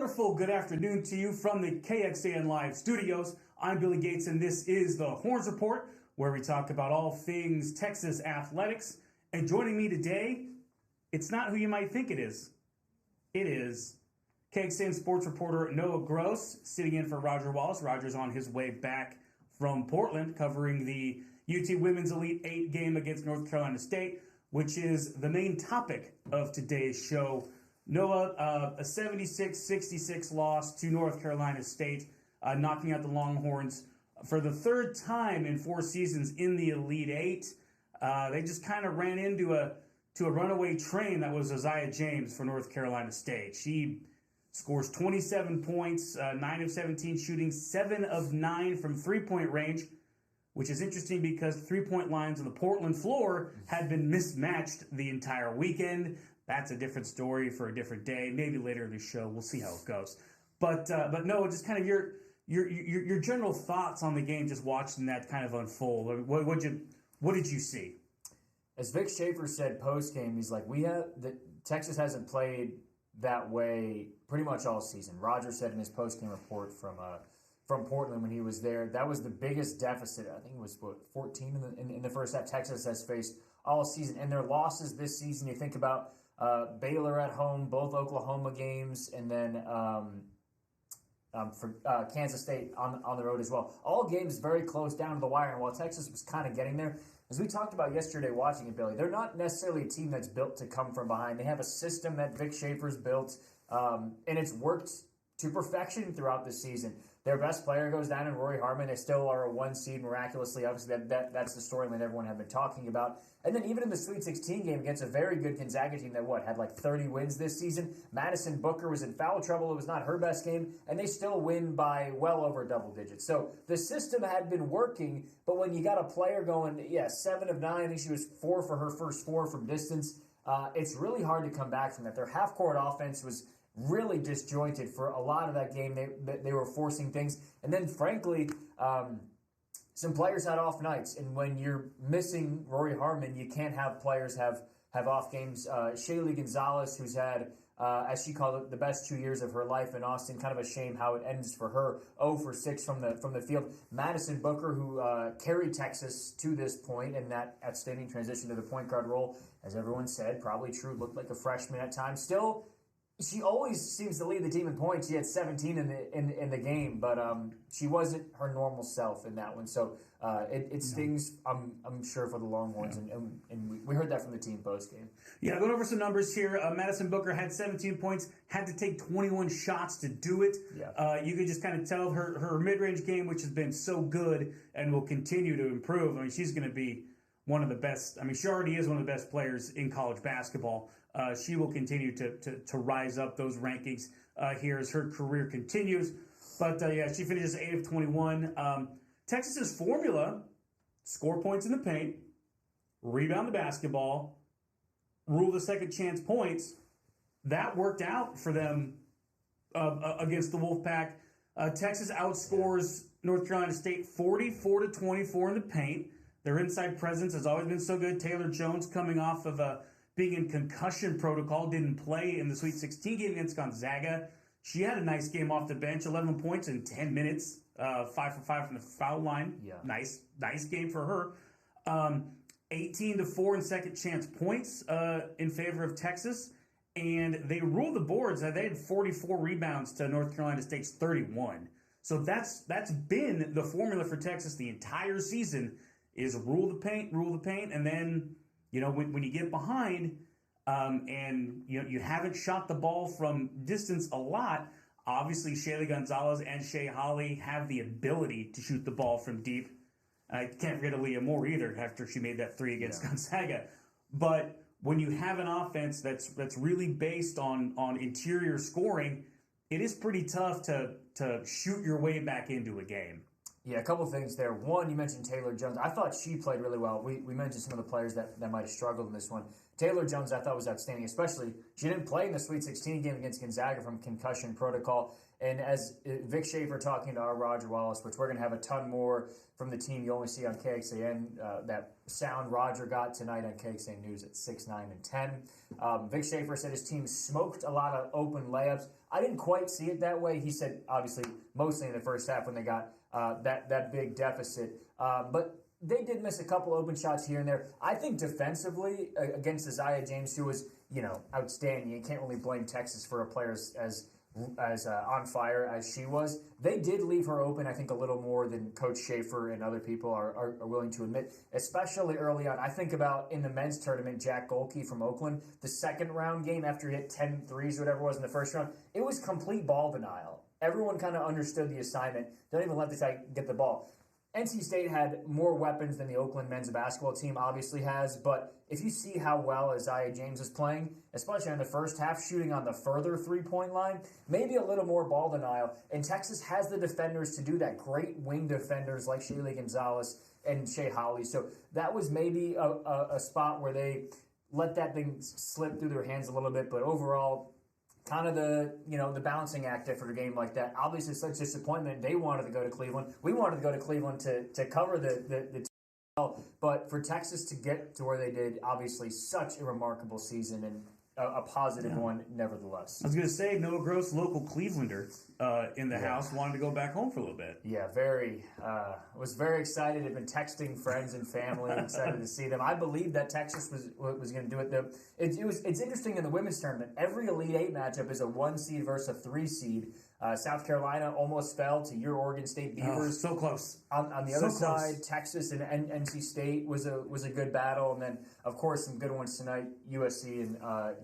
wonderful good afternoon to you from the KXAN Live studios. I'm Billy Gates, and this is the Horns Report, where we talk about all things Texas athletics. And joining me today, it's not who you might think it is. It is KXAN sports reporter Noah Gross, sitting in for Roger Wallace. Roger's on his way back from Portland, covering the UT Women's Elite Eight game against North Carolina State, which is the main topic of today's show. Noah, a 76-66 loss to North Carolina State, knocking out the Longhorns for the third time in 4 seasons in the Elite Eight. They just kind of ran into a runaway train that was Isaiah James for North Carolina State. She scores 27 points, 9 of 17 shooting, 7 of 9 from three-point range, which is interesting because three-point lines on the Portland floor had been mismatched the entire weekend. That's a different story for a different day. Maybe later in the show, we'll see how it goes. But no, just kind of your general thoughts on the game, just watching that kind of unfold. What did you see? As Vic Schaefer said post game, he's like, Texas hasn't played that way pretty much all season. Roger said in his post game report from Portland when he was there, that was the biggest deficit. I think it was 14 in the first half Texas has faced all season, and their losses this season. You think about Baylor at home, both Oklahoma games, and then for Kansas State on the road as well. All games very close down to the wire, and while Texas was kind of getting there, as we talked about yesterday watching it, Billy, they're not necessarily a team that's built to come from behind. They have a system that Vic Schaefer's built, and it's worked to perfection throughout the season. Their best player goes down in Rory Harmon. They still are a 1 seed miraculously. Obviously, that's the storyline everyone had been talking about. And then even in the Sweet 16 game against a very good Gonzaga team that, had like 30 wins this season, Madison Booker was in foul trouble. It was not her best game, and they still win by well over double digits. So the system had been working, but when you got a player going, 7 of 9, I think she was 4 for her first 4 from distance, it's really hard to come back from that. Their half-court offense was really disjointed for a lot of that game. They were forcing things. And then, frankly, some players had off nights. And when you're missing Rory Harmon, you can't have players have off games. Shaylee Gonzalez, who's had, as she called it, the best 2 years of her life in Austin. Kind of a shame how it ends for her. 0 for 6 from the field. Madison Booker, who carried Texas to this point in that outstanding transition to the point guard role, as everyone said, probably true, looked like a freshman at times. Still, she always seems to lead the team in points. She had 17 in the game, but she wasn't her normal self in that one. So it stings, I'm sure, for the Longhorns, and we heard that from the team post game. Yeah, going over some numbers here. Madison Booker had 17 points, had to take 21 shots to do it. Yeah. You could just kind of tell her mid-range game, which has been so good and will continue to improve. I mean, she's going to be one of the best. I mean, she already is one of the best players in college basketball. She will continue to rise up those rankings here as her career continues. But, she finishes 8 of 21. Texas's formula: score points in the paint, rebound the basketball, rule the second chance points. That worked out for them against the Wolfpack. Texas outscores North Carolina State 44-24 in the paint. Their inside presence has always been so good. Taylor Jones, coming off of being in concussion protocol, didn't play in the Sweet 16 game against Gonzaga. She had a nice game off the bench, 11 points in 10 minutes, 5 for 5 from the foul line. Yeah. Nice game for her. 18-4 in second chance points in favor of Texas. And they ruled the boards. They had 44 rebounds to North Carolina State's 31. So that's been the formula for Texas the entire season, is rule the paint, and then, when you get behind and you haven't shot the ball from distance a lot, obviously Shaylee Gonzalez and Shea Holly have the ability to shoot the ball from deep. I can't forget Aaliyah Moore either after she made that 3 against Gonzaga. But when you have an offense that's really based on interior scoring, it is pretty tough to shoot your way back into a game. Yeah, a couple of things there. One, you mentioned Taylor Jones. I thought she played really well. We mentioned some of the players that might have struggled in this one. Taylor Jones, I thought, was outstanding, especially she didn't play in the Sweet 16 game against Gonzaga from concussion protocol. And as Vic Schaefer talking to our Roger Wallace, which we're going to have a ton more from the team you only see on KXAN, that sound Roger got tonight on KXAN News at 6, 9, and 10. Vic Schaefer said his team smoked a lot of open layups. I didn't quite see it that way. He said, obviously, mostly in the first half when they got that big deficit. But they did miss a couple open shots here and there. I think defensively against Isaiah James, who was, outstanding. You can't really blame Texas for a player as on fire as she was. They did leave her open, I think, a little more than Coach Schaefer and other people are willing to admit, especially early on. I think about in the men's tournament, Jack Golke from Oakland, the second round game after he hit 10 threes or whatever it was in the first round, it was complete ball denial. Everyone kind of understood the assignment. Don't even let this guy get the ball. NC State had more weapons than the Oakland men's basketball team obviously has, but if you see how well Isaiah James is playing, especially in the first half, shooting on the further three-point line, maybe a little more ball denial, and Texas has the defenders to do that. Great wing defenders like Shaylee Gonzalez and Shea Holly. So that was maybe a spot where they let that thing slip through their hands a little bit, but overall, kind of the balancing act after a game like that. Obviously, such disappointment. They wanted to go to Cleveland. We wanted to go to Cleveland to cover the but for Texas to get to where they did, obviously such a remarkable season and a positive one nevertheless. I was going to say, Noah Gross, local Clevelander in the house, wanted to go back home for a little bit. Yeah, was very excited. Had been texting friends and family, excited to see them. I believe that Texas was going to do it. It's interesting in the women's tournament. Every Elite Eight matchup is a 1 seed versus a 3 seed. South Carolina almost fell to your Oregon State Beavers. So close. On the other side, Texas and NC State was a good battle, and then of course some good ones tonight: USC and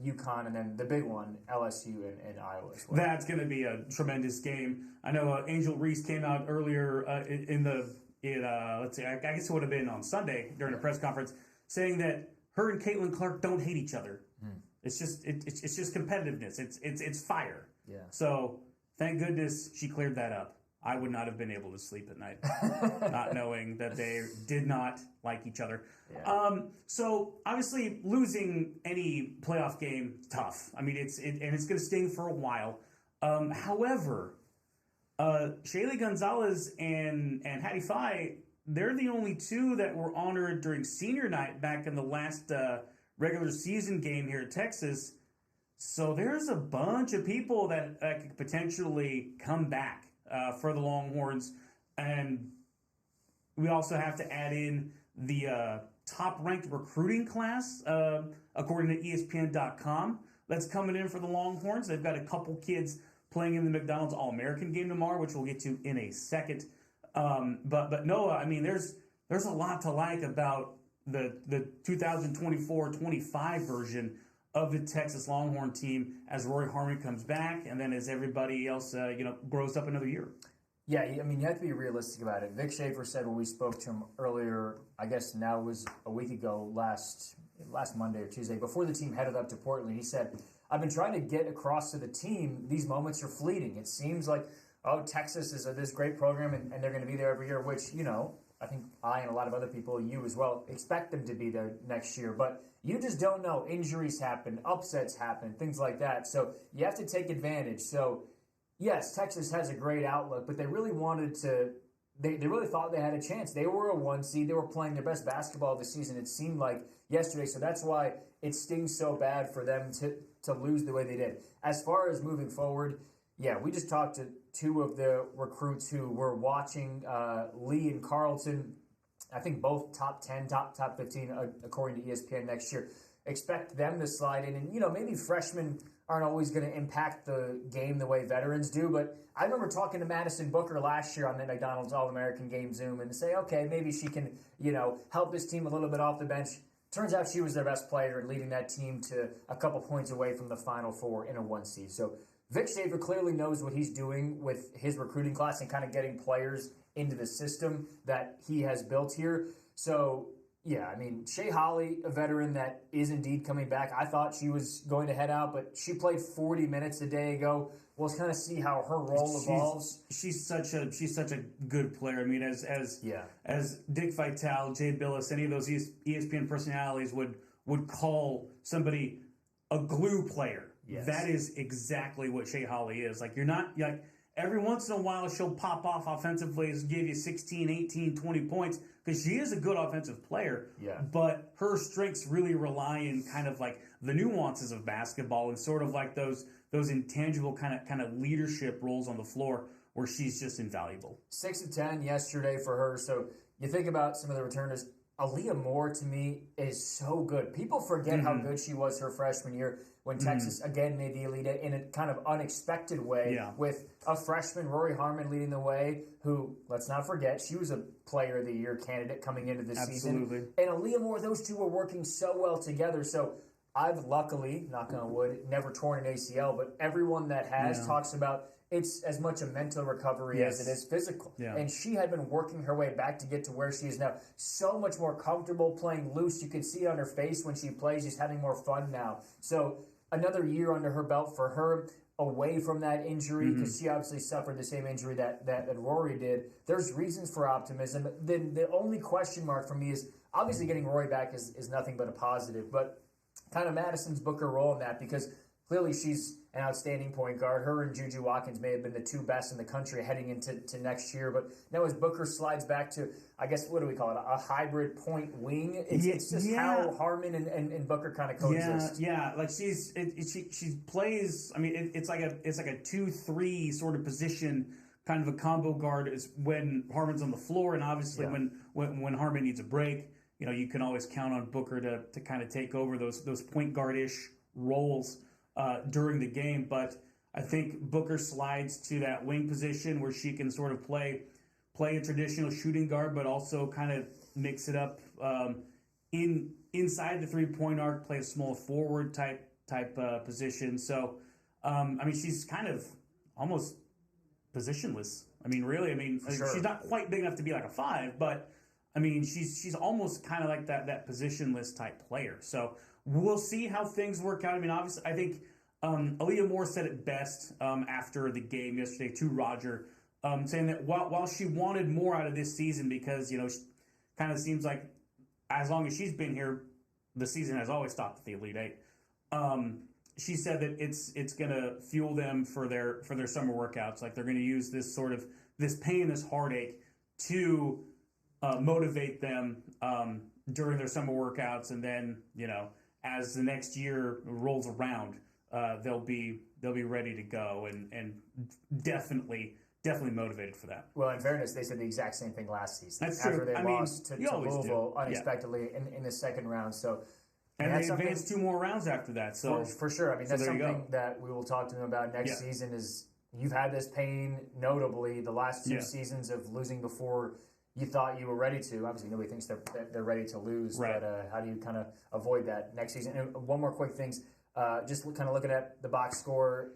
UConn, and then the big one, LSU and Iowa as well. That's going to be a tremendous game. I know Angel Reese came out earlier let's see, I guess it would have been on Sunday during a press conference, saying that her and Caitlin Clark don't hate each other. It's just competitiveness. It's fire. Yeah. So thank goodness she cleared that up. I would not have been able to sleep at night, not knowing that they did not like each other. Yeah. So obviously losing any playoff game is tough. I mean, it's going to sting for a while. However, Shaylee Gonzalez and Hattie Phi, they're the only two that were honored during senior night back in the last regular season game here at Texas. So there's a bunch of people that could potentially come back for the Longhorns. And we also have to add in the top-ranked recruiting class, according to ESPN.com, that's coming in for the Longhorns. They've got a couple kids playing in the McDonald's All-American game tomorrow, which we'll get to in a second. But Noah, I mean, there's a lot to like about the 2024-25 version of the Texas Longhorn team as Roy Harmon comes back, and then as everybody else, grows up another year. Yeah, I mean, you have to be realistic about it. Vic Schaefer said when we spoke to him earlier, I guess now it was a week ago, last Monday or Tuesday, before the team headed up to Portland, he said, I've been trying to get across to the team, these moments are fleeting. It seems like, Texas is this great program, and they're going to be there every year, which, I think I and a lot of other people, you as well, expect them to be there next year. But you just don't know. Injuries happen, upsets happen, things like that. So you have to take advantage. So, yes, Texas has a great outlook, but they really wanted to – they really thought they had a chance. They were a 1 seed. They were playing their best basketball of the season, it seemed like, yesterday. So that's why it stings so bad for them to lose the way they did. As far as moving forward, yeah, we just talked to two of the recruits who were watching, Lee and Carlton, I think both top 10, top 15, according to ESPN next year. Expect them to slide in. And, maybe freshmen aren't always going to impact the game the way veterans do. But I remember talking to Madison Booker last year on the McDonald's All-American Game Zoom and say, okay, maybe she can, help this team a little bit off the bench. Turns out she was their best player and leading that team to a couple points away from the Final Four in a 1 seed. So Vic Schaefer clearly knows what he's doing with his recruiting class and kind of getting players into the system that he has built here. So, yeah, I mean, Shea Holly, a veteran that is indeed coming back. I thought she was going to head out, but she played 40 minutes a day ago. We'll kind of see how her role evolves. She's such a good player. I mean, as Dick Vitale, Jay Billis, any of those ESPN personalities would would call somebody a glue player. Yes. That is exactly what Shea Holly is. Like, you're not, like, every once in a while she'll pop off offensively, give you 16, 18, 20 points, because she is a good offensive player. Yeah. But her strengths really rely in kind of like the nuances of basketball and sort of like those intangible kind of leadership roles on the floor where she's just invaluable. 6 of 10 yesterday for her. So you think about some of the returners. Aaliyah Moore, to me, is so good. People forget how good she was her freshman year when Texas, again, made the Elite Eight in a kind of unexpected way with a freshman, Rory Harmon, leading the way, who, let's not forget, she was a Player of the Year candidate coming into this season. And Aaliyah Moore, those two were working so well together. So I've luckily, knock on wood, never torn an ACL, but everyone that has talks about it's as much a mental recovery as it is physical. Yeah. And she had been working her way back to get to where she is now. So much more comfortable playing loose. You can see it on her face when she plays. She's having more fun now. So another year under her belt for her, away from that injury, because she obviously suffered the same injury that Rory did. There's reasons for optimism. The only question mark for me is obviously getting Rory back is nothing but a positive. But kind of Madison's Booker role in that, because clearly she's an outstanding point guard. Her and Juju Watkins may have been the two best in the country heading into next year. But now as Booker slides back to, I guess, what do we call it, a hybrid point wing? It's just how Harmon and Booker kind of coexist. Yeah. Like she plays. I mean, it's like a 2-3 sort of position, kind of a combo guard is when Harmon's on the floor, and obviously when Harmon needs a break, you can always count on Booker to kind of take over those point guard-ish roles during the game. But I think Booker slides to that wing position where she can sort of play a traditional shooting guard, but also kind of mix it up inside the 3-point arc, play a small forward type position. So, I mean, she's kind of almost positionless. I mean, really, she's not quite big enough to be like a 5, but I mean, she's almost kind of like that positionless type player. So we'll see how things work out. I mean, obviously, I think Aaliyah Moore said it best after the game yesterday to Roger, saying that while she wanted more out of this season, because she kind of seems like as long as she's been here, the season has always stopped at the Elite Eight. She said that it's going to fuel them for their summer workouts. Like, they're going to use this pain, this heartache to motivate them during their summer workouts, and then as the next year rolls around, they'll be ready to go and definitely motivated for that. Well, in fairness, they said the exact same thing last season. That's after true. they lost to Louisville unexpectedly in the second round. So, and they advanced 2 more rounds after that. So for sure, I mean, that's something that we will talk to them about next season. Is you've had this pain, notably the last 2 seasons of losing before you thought you were ready to. Obviously, nobody thinks they're ready to lose. Right. But how do you kind of avoid that next season? And one more quick thing, just kind of looking at the box score,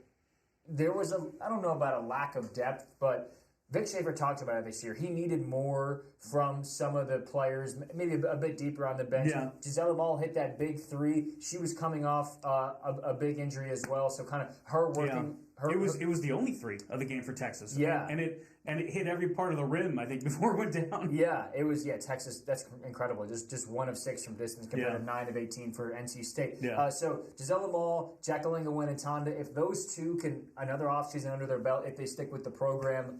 there was I don't know about a lack of depth, but Vic Schaefer talked about it this year. He needed more from some of the players, maybe a bit deeper on the bench. Yeah. Gisela Ball hit that big 3. She was coming off a big injury as well, so kind of her working. Yeah. It was the only 3 of the game for Texas. Yeah, and it hit every part of the rim, I think, before it went down. Yeah, it was. Yeah, Texas. That's incredible. Just 1 of 6 from distance compared to 9 of 18 for NC State. Yeah. So Gisela Ball, Jacqueline Nguyen, and Tonda. If those 2 can another offseason under their belt, if they stick with the program,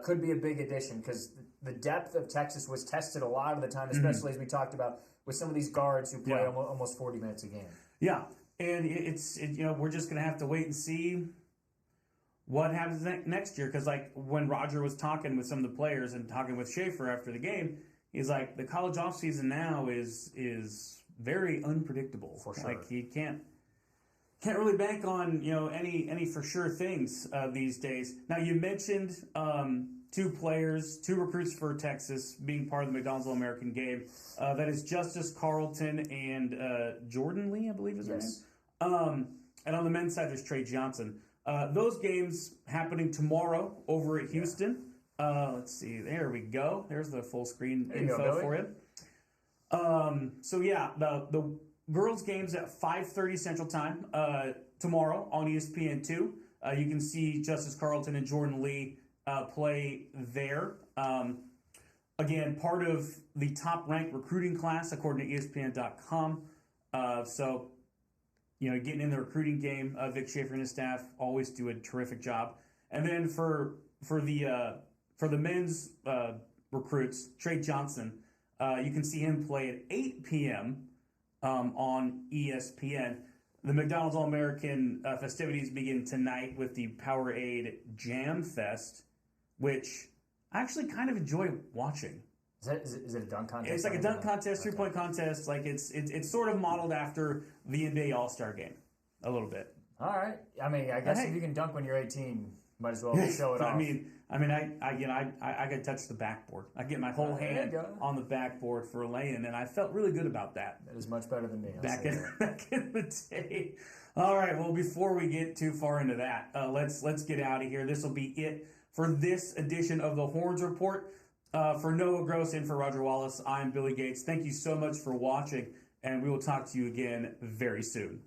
could be a big addition, because the depth of Texas was tested a lot of the time, especially as we talked about with some of these guards who play almost 40 minutes a game. Yeah, and we're just gonna have to wait and see what happens next year, because like when Roger was talking with some of the players and talking with Schaefer after the game, he's like, the college offseason now is very unpredictable. For sure. Like, you can't really bank on any for sure things these days. Now, you mentioned 2 recruits for Texas being part of the McDonald's All-American game. That is Justice Carlton and Jordan Lee, I believe is her name. And on the men's side, there's Trey Johnson. Those games happening tomorrow over at Houston. Let's see. There we go. There's the full screen info for you. So yeah, the girls games at 5:30 Central Time tomorrow on ESPN2. You can see Justice Carlton and Jordan Lee play there. Again, part of the top-ranked recruiting class according to ESPN.com. So, getting in the recruiting game, Vic Schaefer and his staff always do a terrific job. And then for the men's recruits, Trey Johnson, you can see him play at 8 p.m. On ESPN. The McDonald's All-American festivities begin tonight with the Powerade Jam Fest, which I actually kind of enjoy watching. Is it a dunk contest? It's like a dunk contest, three-point contest. Like it's sort of modeled after the NBA All-Star Game, a little bit. All right. I mean, I guess if you can dunk when you're 18, might as well show it off. I could touch the backboard. I get my whole hand on the backboard for a lay-in, and I felt really good about that. That is much better than me. Back in the day. All right. Well, before we get too far into that, let's get out of here. This will be it for this edition of the Horns Report. For Noah Gross and for Roger Wallace, I'm Billy Gates. Thank you so much for watching, and we will talk to you again very soon.